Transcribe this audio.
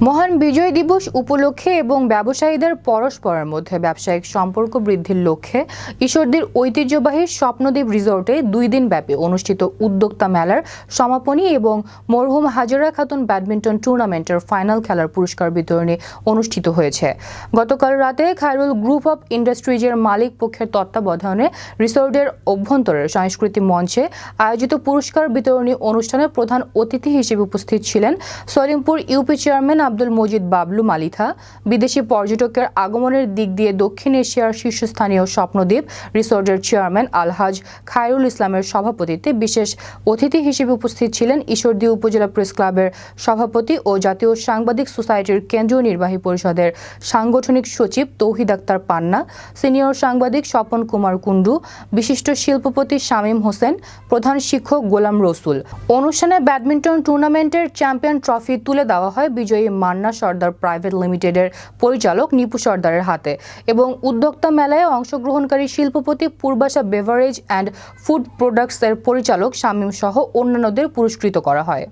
মহান বিজয় দিবস উপলক্ষে এবং ব্যবসায়ীদের পরস্পরের মধ্যে ব্যবসায়িক সম্পর্ক বৃদ্ধির লক্ষ্যে ঈশ্বরদীর ঐতিহ্যবাহী স্বপ্নদ্বীপ রিসোর্টে 2 দিন ব্যাপী অনুষ্ঠিত উদ্যোক্তা মেলার সমাপনী এবং মরহুম হাজেরা খাতুন ব্যাডমিন্টন টুর্নামেন্টের ফাইনাল খেলার পুরস্কার বিতরণী অনুষ্ঠিত হয়েছে। গতকাল রাতে খায়রুল গ্রুপ অব ইন্ডাস্ট্রিজের মালিক পক্ষের তত্ত্বাবধানে রিসোর্টের অভ্যন্তরের সংস্কৃতি মঞ্চে আয়োজিত পুরস্কার বিতরণী অনুষ্ঠানে প্রধান অতিথি হিসেবে উপস্থিত ছিলেন সলিমপুর ইউপি চেয়ারম্যান আব্দুল মজিদ বাবলু মালিথা। বিদেশি পর্যটকের আগমনের দিক দিয়ে দক্ষিণ এশিয়ার শীর্ষস্থানীয় স্বপ্নদ্বীপ রিসোর্টের চেয়ারম্যান আলহাজ খায়রুল ইসলামের সভাপতিত্বে বিশেষ অতিথি হিসেবে উপস্থিত ছিলেন ঈশ্বরদী উপজেলা প্রেস ক্লাবের সভাপতি ও জাতীয় সাংবাদিক সোসাইটির কেন্দ্রীয় নির্বাহী পরিষদের সাংগঠনিক সচিব তৌহিদ আক্তার পান্না, সিনিয়র সাংবাদিক স্বপন কুমার কুণ্ডু, বিশিষ্ট শিল্পপতি শামীম হোসেন, প্রধান শিক্ষক গোলাম রসুল। অনুষ্ঠানে ব্যাডমিন্টন টুর্নামেন্টের চ্যাম্পিয়ন ট্রফি তুলে দেওয়া হয় বিজয়ী মান্না সর্দার প্রাইভেট লিমিটেডের পরিচালক নিপু সর্দারের হাতে এবং উদ্যোক্তা মেলায় অংশগ্রহণকারী শিল্পপতি পূর্বাশা বেভারেজ অ্যান্ড ফুড প্রোডাক্টসের পরিচালক শামীম সহ অন্যান্যদের পুরস্কৃত করা হয়।